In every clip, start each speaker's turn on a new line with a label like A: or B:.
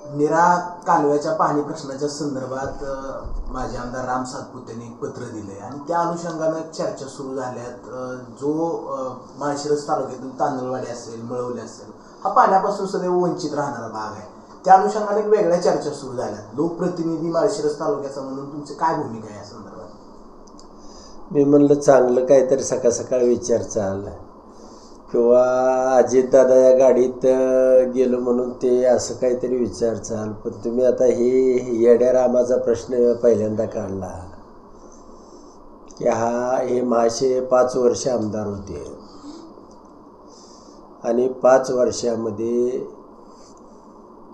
A: निरा कालव्याच्या पाणी प्रश्नाच्या संदर्भात माझे आमदार राम सातपुतेंनी एक पत्र दिले आणि त्या अनुषंगाने चर्चा सुरू झाल्यात। जो माळशिरस तालुक्यातील तांदळवाडी असेल, मळवली असेल, हा पाण्यापासून सदैव वंचित राहणारा भाग आहे। त्या अनुषंगाने एक वेगळ्या चर्चा सुरू झाल्यात। लोकप्रतिनिधी माळशिरस तालुक्याचा म्हणून तुमची काय भूमिका आहे या संदर्भात?
B: मी म्हणलं चांगलं काहीतरी सकाळ सकाळ विचार चालला किंवा अजितदादा या गाडीत गेलो म्हणून ते असं काहीतरी विचार चाल। पण तुम्ही आता हे येड्या रामाचा प्रश्न पहिल्यांदा काढला की हे मासे 5 वर्ष आमदार होते आणि 5 वर्षामध्ये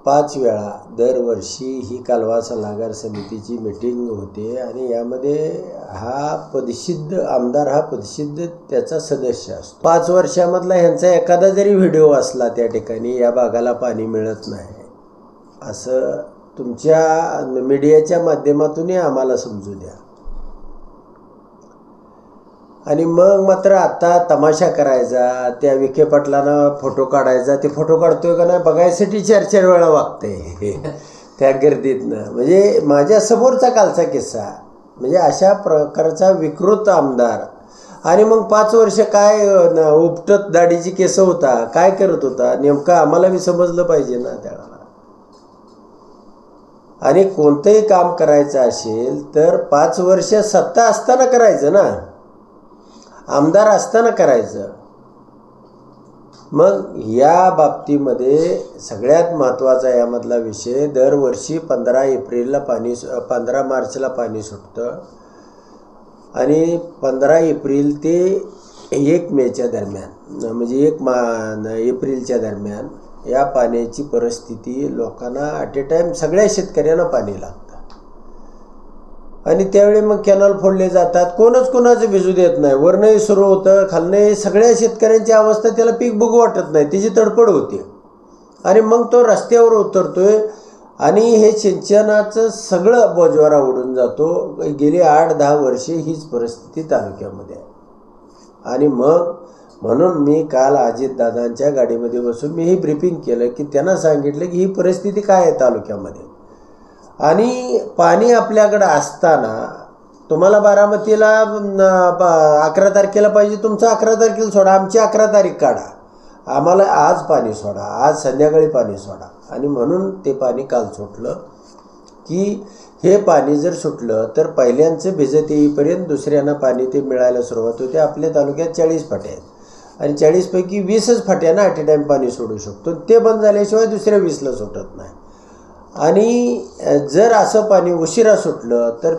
B: 5 वेळा दरवर्षी ही कालवा सल्लागार समितीची मीटिंग होते आणि यामध्ये हा पदसिद्ध आमदार, हा पदसिद्ध त्याचा सदस्य असतो। 5 वर्षामधला ह्यांचा एखादा जरी व्हिडिओ असला त्या ठिकाणी या भागाला पाणी मिळत नाही असं तुमच्या मीडियाच्या माध्यमातूनही आम्हाला समजू द्या। आणि मग मात्र आता तमाशा करायचा, त्या विखे पाटलांना फोटो काढायचा, ते फोटो काढतोय का नाही बघायसाठी 4-4 वेळा वागते त्या गर्दीतनं। म्हणजे माझ्यासमोरचा कालचा किस्सा, म्हणजे अशा प्रकारचा विकृत आमदार। आणि मग 5 वर्ष काय उपटत दाढीची केस होता, काय करत होता नेमकं आम्हाला बी समजलं पाहिजे ना त्याला। आणि कोणतंही काम करायचं असेल तर 5 वर्ष सत्ता असताना करायचं ना, आमदार असताना करायचं। मग या बाबतीमध्ये सगळ्यात महत्त्वाचा यामधला विषय, दरवर्षी 15 मार्चला पाणी सुटतं आणि 15 एप्रिल ते 1 मेच्या दरम्यान, म्हणजे 1 एप्रिलच्या दरम्यान या पाण्याची परिस्थिती लोकांना ॲट ए टाईम सगळ्या शेतकऱ्यांना पाणी लागतं। आणि त्यावेळी मग कॅनल फोडले जातात, कोणच कोणाचं भिजू देत नाही, वरनंही सुरू होतं, खालनंही सगळ्या शेतकऱ्यांची अवस्था, त्याला पीक बघू वाटत नाही, तिची तडफड होते। आणि मग तो रस्त्यावर उतरतोय आणि हे सिंचनाचं सगळं बोजवारा उडून जातो। गेली 8-10 वर्षे हीच परिस्थिती तालुक्यामध्ये आहे। आणि मग म्हणून मी काल अजितदादांच्या गाडीमध्ये बसून मी ही ब्रीफिंग केलं की त्यांना सांगितलं की ही परिस्थिती काय आहे तालुक्यामध्ये। आणि पाणी आपल्याकडं असताना तुम्हाला बारामतीला 11 तारखेला पाहिजे, तुमचं 11 तारखेला सोडा, आमची 11 तारीख काढा, आम्हाला आज पाणी सोडा, आज संध्याकाळी पाणी सोडा। आणि म्हणून ते पाणी काल सुटलं की हे पाणी जर सुटलं तर पहिल्यांचं भिजत येईपर्यंत दुसऱ्यांना पाणी ते मिळायला सुरुवात होते। आपल्या तालुक्यात 40 फाट्या आहेत आणि 40 पैकी 20च फाट्यांना ॲट ए टाईम पाणी सोडू शकतो, ते बंद झाल्याशिवाय दुसऱ्या 20ला सुटत नाही। आणि जर असं पाणी उशिरा सुटलं तर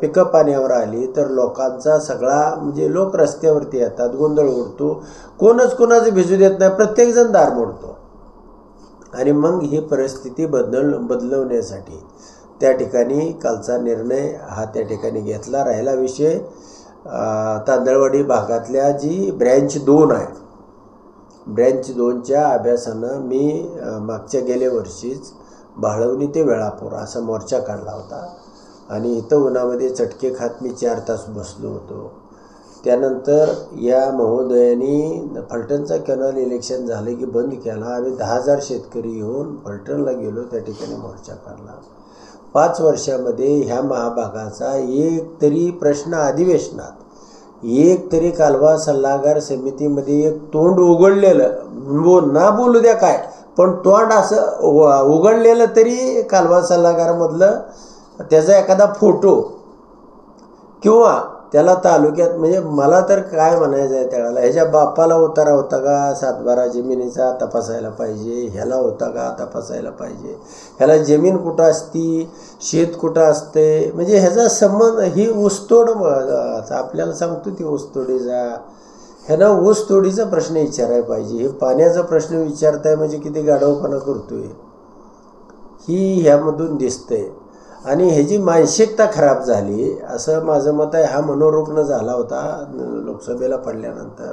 B: पिकं पाण्यावर आली तर लोकांचा सगळा, म्हणजे लोक रस्त्यावरती येतात, गोंधळ उडतो, कोणच कोणाचं भिजू देत नाही, प्रत्येकजण दार मोडतो। आणि मग ही परिस्थिती बदलवण्यासाठी त्या ठिकाणी कालचा निर्णय हा त्या ठिकाणी घेतला। राहिला विषय तांदळवाडी भागातल्या जी ब्रँच 2 आहे, ब्रँच 2च्या अभ्यासानं मी मागच्या गेल्या वर्षीच बाळवणी ते वेळापूर असा मोर्चा काढला होता आणि इथं उन्हामध्ये चटके खात मी 4 तास बसलो होतो। त्यानंतर या महोदयांनी फलटणचा कॅनल इलेक्शन झालं की बंद केला। आम्ही 10,000 शेतकरी येऊन फलटणला गेलो, त्या ठिकाणी मोर्चा काढला। 5 वर्षामध्ये ह्या महाभागाचा एक तरी प्रश्न अधिवेशनात, एक तरी कालवा सल्लागार समितीमध्ये एक तोंड उघडलेलं, ना बोलू द्या काय, पण तोंड असं उघडलेलं तरी कालवा सल्लागारमधलं त्याचा एखादा फोटो किंवा त्याला तालुक्यात, म्हणजे मला तर काय म्हणायचं आहे त्याला, ह्याच्या बापाला उतारा होता का 7-12 जमिनीचा तपासायला पाहिजे, ह्याला होता का तपासायला पाहिजे, ह्याला जमीन कुठं असती, शेत कुठं असते, म्हणजे ह्याचा संबंध ही ऊसतोड, आपल्याला सांगतो ती ऊसतोडीचा, ह्यानं ऊसतोडीचा प्रश्न विचारायला पाहिजे। हे पाण्याचा प्रश्न विचारताय म्हणजे किती गाढवपणा करतोय ही ह्यामधून दिसतंय। आणि ह्याची मानसिकता खराब झाली असं माझं मत आहे। हा मनोरुग्ण झाला होता लोकसभेला पडल्यानंतर,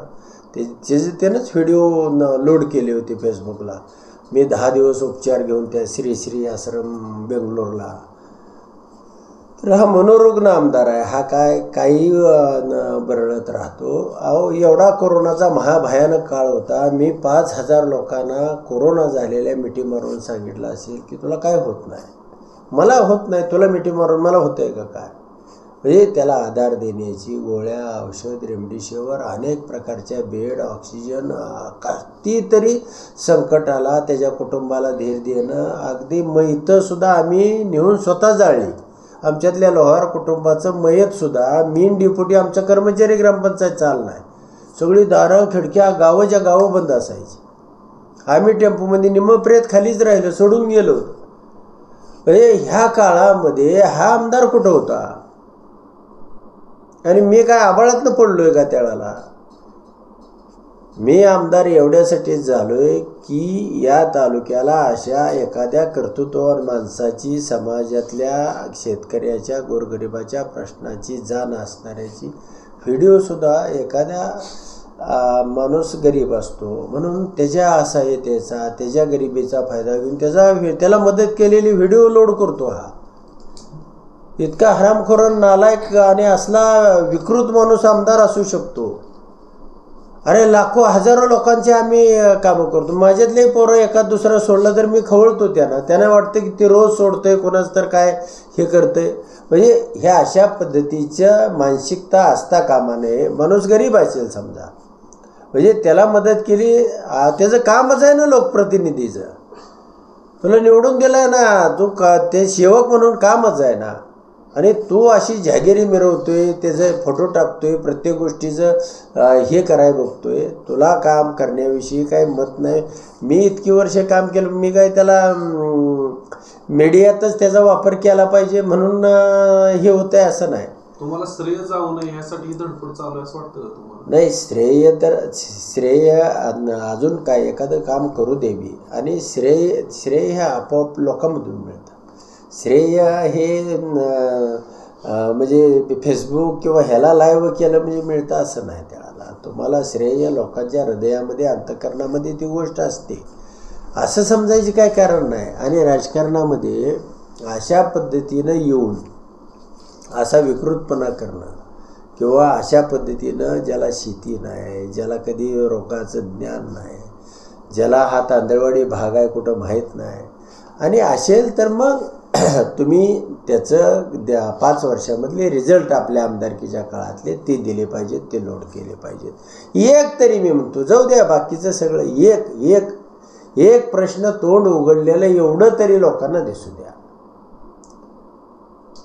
B: त्यानंच व्हिडिओ लोड केले होते फेसबुकला। मी 10 दिवस उपचार घेऊन त्या श्री आश्रम बेंगलोरला, तर हा मनोरुग्ण आमदार आहे. हा काही बरळत राहतो. अहो, एवढा कोरोनाचा महाभयानक काळ होता. मी 5,000 लोकांना कोरोना झालेल्या मिठी मारून सांगितलं असेल की तुला काय होत नाही, मला होत नाही, तुला मिठी मारून मला होतं आहे का काय. म्हणजे त्याला आधार देण्याची गोळ्या, औषध, रेमडेसिवीर, अनेक प्रकारच्या बेड, ऑक्सिजन, कितीतरी संकट आला. त्याच्या कुटुंबाला धीर देणं, अगदी मैतसुद्धा आम्ही नेऊन स्वतः जाळली. आमच्यातल्या लोहार कुटुंबाचं मयतसुद्धा मीन डिप्युटी आमचा कर्मचारी ग्रामपंचायत चाल नाही. सगळी दारं खिडक्या गावाच्या गावं बंद असायची. आम्ही टेम्पोमध्ये निम्मं प्रेत खालीच राहिलं, सोडून गेलो. म्हणजे ह्या काळामध्ये हा आमदार कुठं होता आणि मी काय आबाळातनं पडलोय का त्यावेळेला. मी आमदार एवढ्यासाठीच झालोय की या तालुक्याला अशा एखाद्या कर्तृत्ववान माणसाची, समाजातल्या शेतकऱ्याच्या, गोरगरिबाच्या प्रश्नाची जाण असणाऱ्याची व्हिडिओसुद्धा एखाद्या माणूस गरीब असतो म्हणून त्याच्या असहाय्यतेचा, त्याच्या गरिबीचा फायदा घेऊन त्याला मदत केलेली व्हिडिओ लोड करतो. हा इतका हरामखोर, नालायक आणि असला विकृत माणूस आमदार असू शकतो. अरे लाखो हजारो लोकांचे आम्ही कामं करतो. माझ्यातले पोरं एखाद दुसरा सोडला तर मी खवळतो त्यांना वाटतं की ते रोज सोडतंय, कोणाच तर काय हे करतंय. म्हणजे ह्या अशा पद्धतीच्या मानसिकता असता कामा नये. माणूस गरीब असेल समजा, म्हणजे त्याला मदत केली, त्याचं कामच आहे ना लोकप्रतिनिधीचं. तुला निवडून दिलं आहे ना, तू ते सेवक म्हणून कामच आहे ना. आणि तू अशी जहागिरी मिरवतोय, त्याचे फोटो टाकतोय, प्रत्येक गोष्टीचं हे कराय बघतोय. तुला काम करण्याविषयी काही मत नाही. मी इतकी वर्ष काम केलं, मी काय त्याला मीडियातच त्याचा वापर केला पाहिजे म्हणून हे होतंय असं नाही.
C: तुम्हाला श्रेय जाऊ नये यासाठी धडपड चालू आहे असं वाटतं का तुम्हाला?
B: नाही, श्रेय अजून काय एखादं काम करू देवी आणि श्रेय हे आपोआप लोकांमधून मिळतं. श्रेय हे म्हणजे फेसबुक किंवा ह्याला लाईव्ह केलं म्हणजे मिळतं असं नाही. त्याला तुम्हाला श्रेय लोकांच्या हृदयामध्ये, अंतःकरणामध्ये ती गोष्ट असते असं समजायची काय कारण नाही. आणि राजकारणामध्ये अशा पद्धतीनं येऊन असा विकृतपणा करणं किंवा अशा पद्धतीनं ज्याला शेती नाही, ज्याला कधी रोगाचं ज्ञान नाही, ज्याला हा तांदळवाडी भाग आहे कुठं माहीत नाही आणि असेल तर मग तुम्ही त्याचं 5 वर्षामधले रिझल्ट आपल्या आमदारकीच्या काळातले ते दिले पाहिजेत, ते लोड केले पाहिजेत. एक तरी मी म्हणतो, जाऊ द्या बाकीचं सगळं, एक प्रश्न तोंड उघडलेलं एवढं तरी लोकांना दिसू द्या.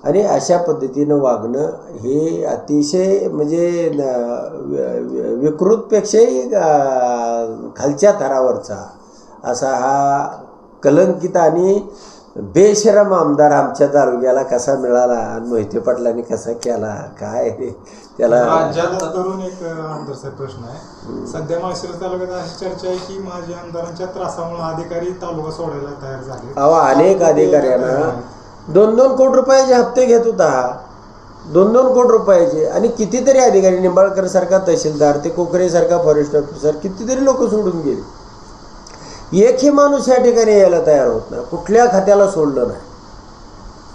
B: आणि अशा पद्धतीनं वागणं हे अतिशय म्हणजे विकृतपेक्षाही खालच्या थरावरचा असा हा कलंकित आणि बेशरम आमदार आमच्या तालुक्याला कसा मिळाला आणि मोहिते पाटलांनी कसा केला काय त्याला.
D: राज्यात करून एक आमदार साहेब प्रश्न आहे. सध्या माळशिरस तालुक्यात अशी चर्चा आहे की माजी आमदारांच्या त्रासामुळे अधिकारी तालुका सोडायला तयार झाले.
B: अहो, अनेक अधिकाऱ्यांना 2-2 कोटी रुपयाचे हप्ते घेत होता हा, 2-2 कोटी रुपयाचे. आणि कितीतरी अधिकारी, निंबाळकर सारखा तहसीलदार, ते कोकरे सारखा फॉरेस्ट ऑफिसर, कितीतरी लोक सोडून गेले. एकही माणूस या ठिकाणी यायला तयार होत नाही, कुठल्या खात्याला सोडलं नाही.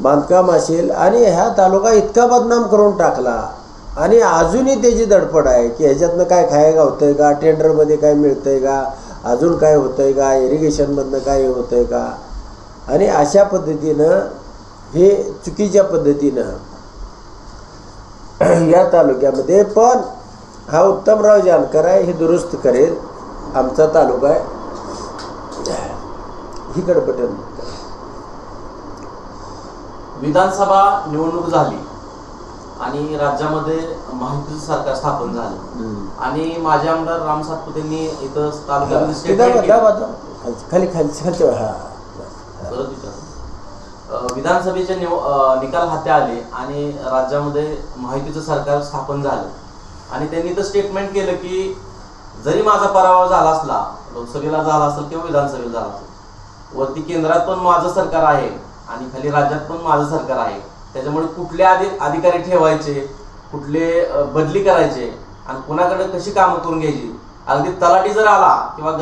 B: बांधकाम असेल आणि ह्या तालुका इतका बदनाम करून टाकला आणि अजूनही त्याची धडपड आहे की ह्याच्यातनं काय खाया गावतंय का, टेंडरमध्ये काय मिळतंय का, अजून काय होतंय का, इरिगेशनमधनं काय होतंय का. आणि अशा पद्धतीनं हे चुकीच्या पद्धतीनं या तालुक्यामध्ये. पण हा उत्तमराव जानकर आहे, हे दुरुस्त करेल. आमचा तालुका आहे ही गडबडन.
E: विधानसभा निवडणूक झाली आणि राज्यामध्ये महायुतीचं सरकार स्थापन झालं आणि माजी आमदार राम सातपुतेंनी इथं तालुक्यामध्ये विधानसभेचे निकाल हाती आले आणि राज्यामध्ये महायुतीचं सरकार स्थापन झालं आणि त्यांनी तर स्टेटमेंट केलं की जरी माझा पराभव झाला असला, लोकसभेला झाला असेल किंवा विधानसभेला झाला असेल, वरती केंद्रात पण माझं सरकार आहे आणि खाली राज्यात पण माझं सरकार आहे, त्याच्यामुळे कुठले अधिकारी ठेवायचे, कुठले बदली करायचे आणि कुणाकडे कशी कामं करून घ्यायची. अगदी तलाठी जर आला किंवा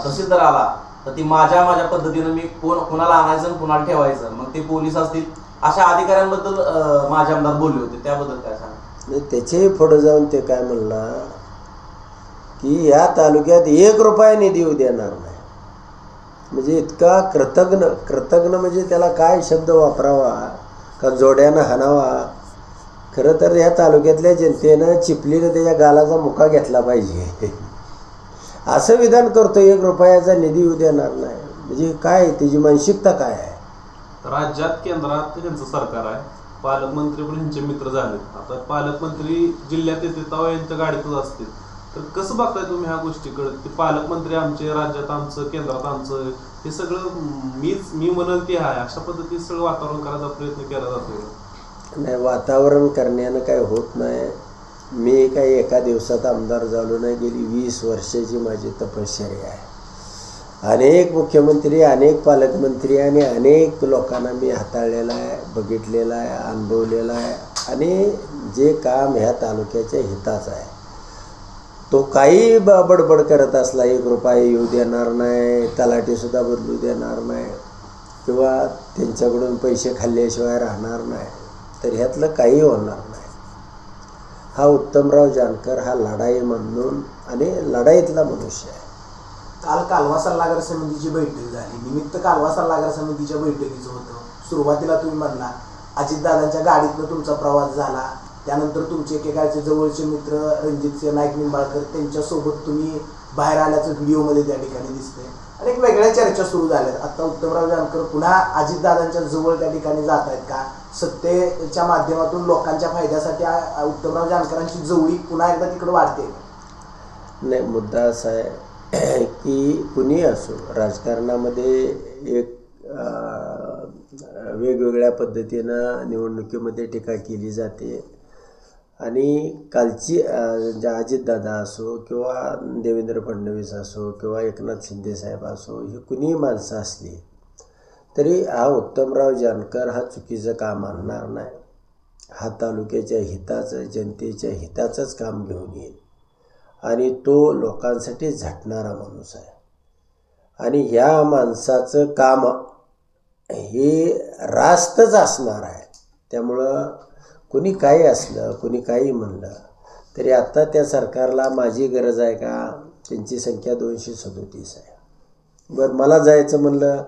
E: तहसीलदार आला तर ती माझ्या पद्धतीनं मी कोणाला आणायचं आणि कुणाला ठेवायचं, मग ते पोलीस असतील, अशा अधिकाऱ्यांबद्दल माझे आमदार बोलले होते, त्याबद्दल काय सांगा?
B: त्याच्याही पुढे जाऊन ते काय म्हणला की या तालुक्यात 1 रुपया निधी येऊ देणार नाही. म्हणजे इतका कृतज्ञ म्हणजे त्याला काय शब्द वापरावा का जोड्यानं हाणावा. खरं तर या तालुक्यातल्या जनतेनं चिपलीनं त्याच्या गालाचा मुका घेतला पाहिजे. असं विधान करतो 1 रुपयाचा निधी येऊ देणार नाही. म्हणजे काय त्याची मानसिकता काय आहे?
C: राज्यात केंद्रात यांचं सरकार आहे, पालकमंत्री पण यांचे मित्र झाले. आता पालकमंत्री जिल्ह्यात येते तेव्हा यांच्या गाडीतच असतील, तर कसं बघताय तुम्ही ह्या गोष्टीकडे? ते पालकमंत्री आमचे, राज्यात आमचं, केंद्रात आमचं, हे सगळं मी म्हणेल ते आहे अशा पद्धतीने सगळं वातावरण करायचा प्रयत्न केला जातो.
B: नाही, वातावरण करण्यानं काय होत नाही. मी काही एका दिवसात आमदार झालो नाही. गेली 20 वर्षाची माझी तपश्चर्या आहे. अनेक मुख्यमंत्री, अनेक पालकमंत्री आणि अनेक लोकांना मी हाताळलेलं आहे, बघितलेलं आहे, अनुभवलेलं आहे. आणि जे काम ह्या तालुक्याच्या हिताचं आहे, तो काही बडबड करत असला 1 रुपया येऊ देणार नाही, तलाठीसुद्धा बदलू देणार नाही किंवा त्यांच्याकडून पैसे खाल्ल्याशिवाय राहणार नाही, तर ह्यातलं काही होणार नाही. हा उत्तमराव जानकर हा लढाई म्हणून आणि लढाईतला मनुष्य आहे.
A: काल कालवा सल्लागार समितीची बैठक झाली. निमित्त कालवा सल्लागार समितीच्या बैठकीचं होतं. सुरुवातीला तुम्ही म्हणला अजितदादांच्या गाडीतनं तुमचा प्रवास झाला, त्यानंतर तुमचे एकेकाळचे जवळचे मित्र रणजितसिंह नाईक निंबाळकर त्यांच्यासोबत तुम्ही बाहेर आल्याचं व्हिडिओमध्ये त्या ठिकाणी दिसतंय. आणि एक वेगळ्या चर्चा सुरू झाल्यात. आता उत्तमराव जानकर पुन्हा अजितदादांच्या जवळ त्या ठिकाणी जात आहेत का? सत्तेच्या माध्यमातून लोकांच्या फायद्यासाठी उत्तमराव जानकरांची जवळी पुन्हा एकदा तिकडे वाढते?
B: नाही, मुद्दा असा आहे की कुणी असो राजकारणामध्ये एक वेगवेगळ्या पद्धतीनं निवडणुकीमध्ये टीका केली जाते. आणि कालची अजितदादा असो किंवा देवेंद्र फडणवीस असो किंवा एकनाथ शिंदेसाहेब असो, ही कुणी माणसं असली तरी हा उत्तमराव जानकर हा चुकीचं काम आणणार नाही. हा तालुक्याच्या हिताचं, जनतेच्या हिताचंच काम घेऊन येईल आणि तो लोकांसाठी झटणारा माणूस आहे. आणि ह्या माणसाचं काम हे रास्तच असणार आहे. त्यामुळं कोणी काही असलं, कोणी काही म्हणलं तरी आत्ता त्या सरकारला माझी गरज आहे का? त्यांची संख्या 237 आहे. बरं, मला जायचं म्हणलं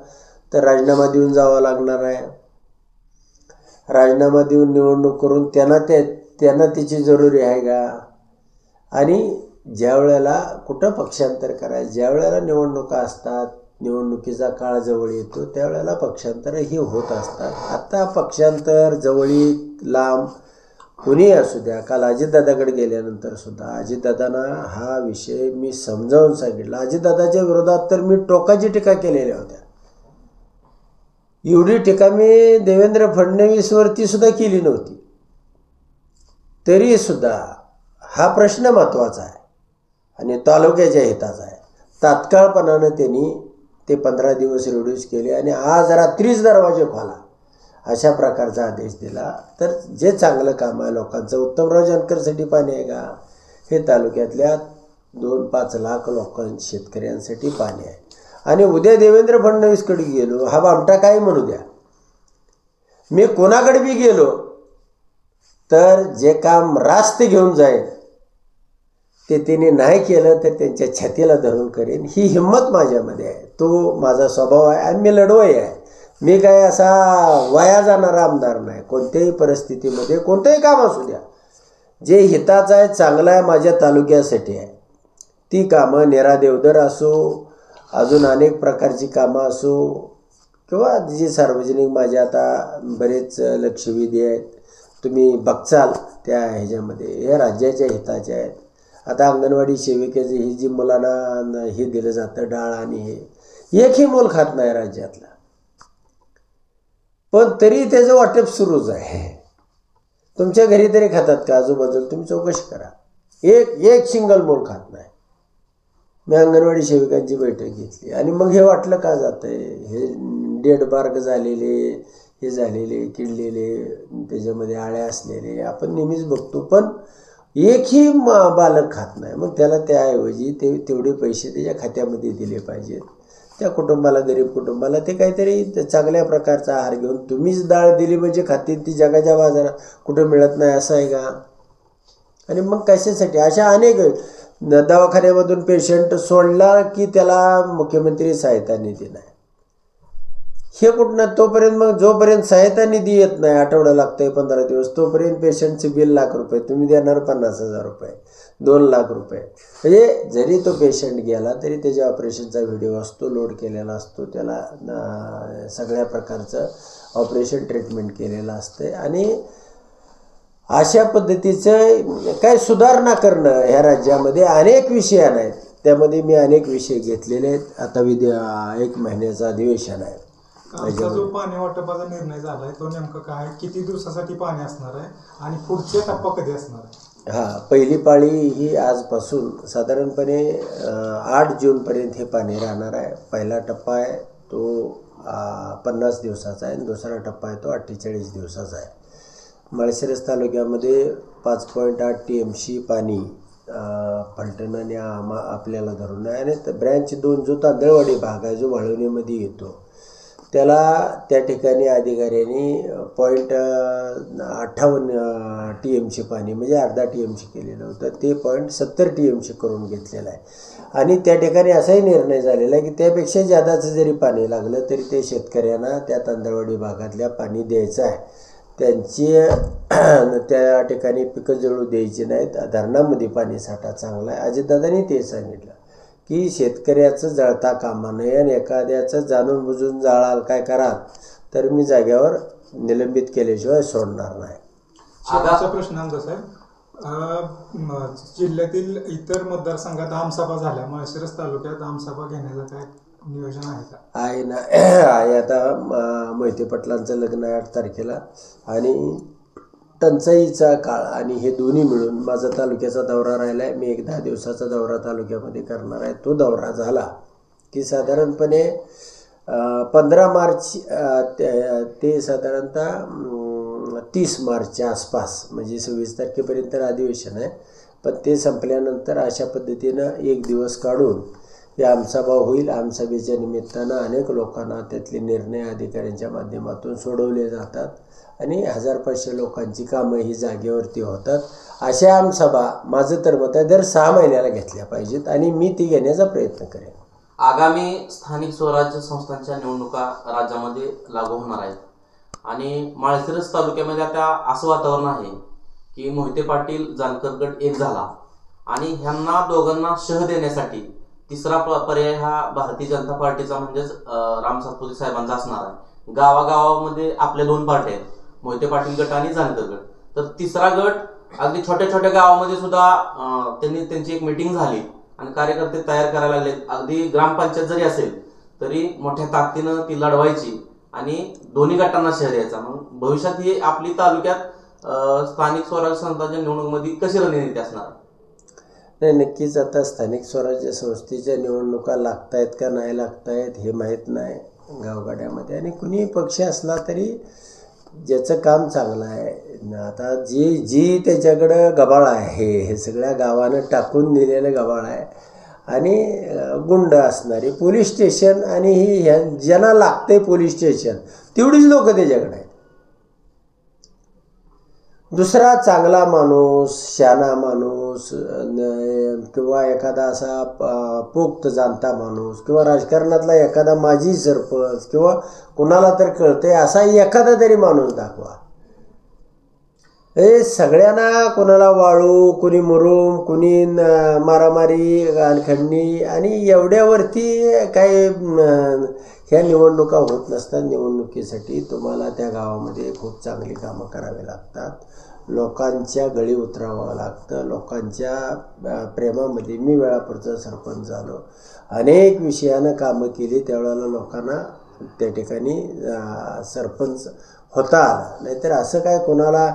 B: तर राजीनामा देऊन जावं लागणार आहे. राजीनामा देऊन निवडणूक करून त्यांना त्याची जरुरी आहे का? आणि ज्या वेळेला कुठं पक्षांतर करायचं, ज्या वेळेला निवडणुका असतात, निवडणुकीचा काळ जवळ येतो, त्यावेळेला पक्षांतरही होत असतात. आता पक्षांतर जवळीक लांब कुणी असू द्या. काल अजितदादाकडे गेल्यानंतर सुद्धा अजितदादांना हा विषय मी समजावून सांगितला. अजितदादाच्या विरोधात तर मी टोकाची टीका केलेल्या होत्या. एवढी टीका मी देवेंद्र फडणवीसवरती सुद्धा केली नव्हती. तरीसुद्धा हा प्रश्न महत्त्वाचा आहे आणि तालुक्याच्या हिताचा आहे. तात्काळपणानं त्यांनी ते 15 दिवस रिड्यूस केले आणि आज रात्रीच दरवाजे खोला अशा प्रकारचा आदेश दिला. तर जे चांगलं काम आहे लोकांचं, उत्तमराव जानकरसाठी पाणी आहे का? हे तालुक्यातल्या 2-5 लाख शेतकऱ्यांसाठी पाणी आहे. आणि उद्या देवेंद्र फडणवीसकडे गेलो, हा बामटा काय म्हणू द्या, मी कोणाकडे बी गेलो तर जे काम रास्त घेऊन जाईल ते त्यांनी नाही केलं तर त्यांच्या छातीला धरून करेन, ही हिंमत माझ्यामध्ये आहे. तो माझा स्वभाव आहे आणि मी लढवई आहे. मी काय असा वाया जाणारा आमदार नाही. कोणत्याही परिस्थितीमध्ये कोणतंही काम असू द्या, जे हिताचं आहे, चांगलं आहे, माझ्या तालुक्यासाठी आहे, ती कामं नेरा देवदर असो, अजून अनेक प्रकारची कामं असो किंवा जी सार्वजनिक, माझ्या आता बरेच लक्षवेधी आहेत, तुम्ही बघचाल त्या ह्याच्यामध्ये, हे राज्याच्या हिताचे आहेत. आता अंगणवाडी सेविकेचं ही जी मुलांना हे दिलं जातं डाळ आणि हे एकही मोल खात नाही राज्यातला, पण तरी त्याचं वाटप सुरूच आहे. तुमच्या घरी तरी खातात का? आजूबाजूला तुम्ही चौकशी करा, एक सिंगल मोल खात नाही. मी अंगणवाडी सेविकांची बैठक घेतली आणि मग हे वाटलं का जातं आहे, हे डेड बार्ग झालेले, हे झालेले, किडलेले, त्याच्यामध्ये आळ्या असलेले आपण नेहमीच बघतो, पण एकही बालक खात नाही. मग त्याला त्याऐवजी तेवढे पैसे त्याच्या खात्यामध्ये दिले पाहिजेत. त्या कुटुंबाला, गरीब कुटुंबाला ते काहीतरी चांगल्या प्रकारचा आहार घेऊन, तुम्हीच डाळ दिली म्हणजे खातील ती जगाच्या बाजारात कुठं मिळत नाही असं आहे का? आणि मग कशासाठी? अशा अनेक दवाखान्यामधून पेशंट सोडला की त्याला मुख्यमंत्री सहायता निधी नाही. हे कुठनं? तोपर्यंत मग जोपर्यंत सहायता निधी येत नाही, आठवडा लागतोय 15 दिवस, तोपर्यंत पेशंटचे बिल ₹1,00,000, तुम्ही देणार ₹50,000, ₹2,00,000. म्हणजे जरी तो पेशंट गेला तरी त्याच्या ऑपरेशनचा व्हिडिओ असतो, लोड केलेला असतो, त्याला सगळ्या प्रकारचं ऑपरेशन ट्रीटमेंट केलेलं असते. आणि अशा पद्धतीचं काय सुधारणा करणं ह्या राज्यामध्ये अनेक विषय आहेत. त्यामध्ये मी अनेक विषय घेतलेले आहेत. आता 1 महिन्याचं अधिवेशन आहे.
D: आमचा जो पाणी वाटपाचा निर्णय झालाय तो नेमका काय, किती दिवसासाठी पाणी असणार आहे आणि पुढचा टप्पा कधी असणार आहे?
B: हां, पहिली पाळी ही आजपासून साधारणपणे 8 जूनपर्यंत हे पाणी राहणार आहे. पहिला टप्पा आहे तो 50 दिवसाचा आहे आणि दुसरा टप्पा आहे तो 48 दिवसाचा आहे. माळशिरस तालुक्यामध्ये 5.8 TMC पाणी फलटण आणि आपल्याला धरून आहे. आणि ब्रँच 2 जो तांदळवाडी भाग आहे जो वाळवणीमध्ये येतो त्याला त्या ठिकाणी अधिकाऱ्यांनी 0.58 TMC पाणी म्हणजे अर्धा TMC केलेलं होतं, ते 0.70 TMC करून घेतलेलं आहे. आणि त्या ठिकाणी असाही निर्णय झालेला आहे की त्यापेक्षा जादाचं जरी पाणी लागलं तरी ते शेतकऱ्यांना त्या तांदळवाडी भागातल्या पाणी द्यायचं आहे. त्यांची त्या ठिकाणी पिकं जळू द्यायची नाहीत. धरणामध्ये पाणी साठा चांगला आहे. अजितदादांनी ते सांगितलं की शेतकऱ्याचं जळता कामा नये आणि एखाद्याचं जाणून बुजून जाळाल काय कराल तर मी जाग्यावर निलंबित केल्याशिवाय सोडणार नाही.
D: शेवटचा प्रश्न आमचा साहेब, जिल्ह्यातील इतर मतदारसंघात आमसभा झाल्या, माळशिरस तालुक्यात आमसभा घेण्याचं काय नियोजन आहे का?
B: आहे ना, आहे. आता मोहिते पाटलांचं लग्न आहे 8 तारखेला आणि टंचाईचा काळ आणि हे दोन्ही मिळून माझा तालुक्याचा दौरा राहिला आहे. मी एक 10 दिवसाचा दौरा तालुक्यामध्ये करणार आहे. तो दौरा झाला की साधारणपणे 15 मार्च ते साधारणतः 30 मार्चच्या आसपास म्हणजे 26 तारखेपर्यंत अधिवेशन आहे. पण ते संपल्यानंतर अशा पद्धतीनं 1 दिवस काढून ही आमसभा होईल. आमसभेच्या निमित्तानं अनेक लोकांना त्यातले निर्णय अधिकाऱ्यांच्या माध्यमातून सोडवले जातात आणि 1000-500 लोकांची कामं ही जागेवरती होतात. अशा आमसभा माझं तर मत आहे दर 6 महिन्याला घेतल्या पाहिजेत आणि मी ती घेण्याचा प्रयत्न करेन.
E: आगामी स्थानिक स्वराज्य संस्थांच्या निवडणुका राज्यामध्ये लागू होणार आहेत आणि माळशिरस तालुक्यामध्ये आता असं वातावरण आहे की मोहिते पाटील जानकर गट एक झाला आणि ह्यांना दोघांना शह देण्यासाठी तिसरा पर्याय हा भारतीय जनता पार्टीचा म्हणजेच राम सातपुते साहेबांचा असणार आहे. गावागावामध्ये आपल्या 2 पार्ट्या आहेत, मोहिते पाटील गट आणि जानकर गट. तर तिसरा गट अगदी छोट्या छोट्या गावामध्ये सुद्धा त्यांची एक मीटिंग झाली आणि कार्यकर्ते तयार करायला लागले. अगदी ग्रामपंचायत जरी असेल तरी मोठ्या ताकदीनं ती लढवायची आणि दोन्ही गटांना शह द्यायचा. मग भविष्यात ही आपली तालुक्यात स्थानिक स्वराज्य संस्थांच्या निवडणुकीमध्ये कशी रणनीती असणार?
B: नाही, नक्कीच आता स्थानिक स्वराज्य संस्थेच्या निवडणुका लागतायत का नाही लागतायत हे माहीत नाही गावगाड्यामध्ये. आणि कुणी पक्ष असला तरी ज्याचं काम चांगलं आहे, आता जी त्याच्याकडं गबाळ आहे हे सगळ्या गावानं टाकून दिलेलं गबाळ आहे आणि गुंड असणारी पोलीस स्टेशन आणि ही ज्यांना लागतंय पोलीस स्टेशन तेवढीच लोक त्याच्याकडे आहेत. दुसरा चांगला माणूस, शहाणा माणूस किंवा एखादा असा पोक्त जाणता माणूस किंवा राजकारणातला एखादा माजी सरपंच किंवा कुणाला तर कळतंय असा एखादा तरी माणूस दाखवा. हे सगळ्यांना कुणाला वाळू, कुणी मुरुम, कुणी मारामारी खंडणी आणि एवढ्यावरती काही ह्या निवडणुका होत नसतात. निवडणुकीसाठी तुम्हाला त्या गावामध्ये खूप चांगली कामं करावी लागतात, लोकांच्या गळी उतरावं लागतं, लोकांच्या प्रेमामध्ये. मी वेळापूरचा सरपंच झालो, अनेक विषयानं कामं केली, त्यावेळेला लोकांना त्या ठिकाणी सरपंच होता आला. नाहीतर असं काय कोणाला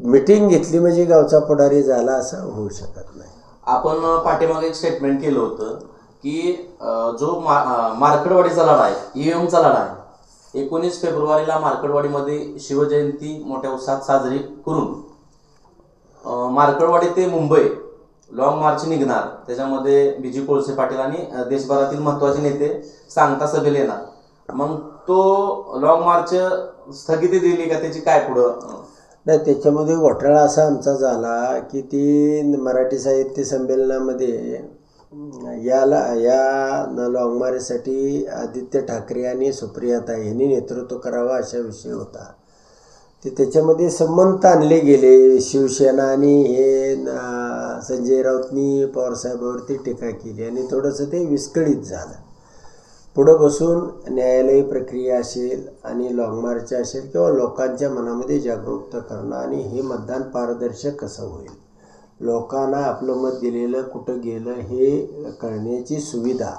B: मिटिंग घेतली म्हणजे गावचा पुढारी झाला असं होऊ शकत नाही.
E: आपण पाठीमागे एक स्टेटमेंट केलं होतं की जो मार्कडवाडीचा लढा आहे, ईव्हीएमचा लढा आहे, 19 फेब्रुवारीला मार्कडवाडीमध्ये शिवजयंती मोठ्या उत्साहात साजरी करून मार्कडवाडी ते मुंबई लॉंग मार्च निघणार, त्याच्यामध्ये बी.जी. कोळसे पाटील आणि देशभरातील महत्त्वाचे नेते सांगता सभेला येणार, मग तो लॉंग मार्च स्थगिती दिली का त्याची काय पुढं?
B: नाही, त्याच्यामध्ये घोटाळा असा आमचा झाला की ती मराठी साहित्य संमेलनामध्ये या लॉंग मार्चसाठी आदित्य ठाकरे आणि सुप्रियाताई यांनी नेतृत्व करावं अशा विषय होता. ते त्याच्यामध्ये संबंध आणले गेले. शिवसेना आणि हे संजय राऊतनी पवारसाहेबावरती टीका केली आणि थोडंसं ते विस्कळीत झालं. पुढं बसून न्यायालयीन प्रक्रिया असेल आणि लॉंग मार्च असेल किंवा लोकांच्या मनामध्ये जागरूकता करणं आणि हे मतदान पारदर्शक कसं होईल, लोकांना आपलं मत दिलेलं कुठं गेलं हे कळण्याची सुविधा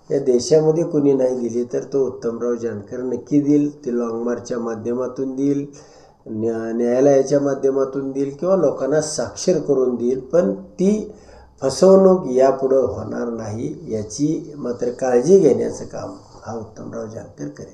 B: या देशामध्ये कुणी नाही दिली तर तो उत्तमराव जानकर नक्की देईल. ते लॉंग मार्चच्या माध्यमातून देईल, न्यायालयाच्या माध्यमातून देईल किंवा लोकांना साक्षर करून देईल, पण ती फसवणूक यापुढं होणार नाही याची मात्र काळजी घेण्याचं काम हा उत्तमराव जानकर करेल.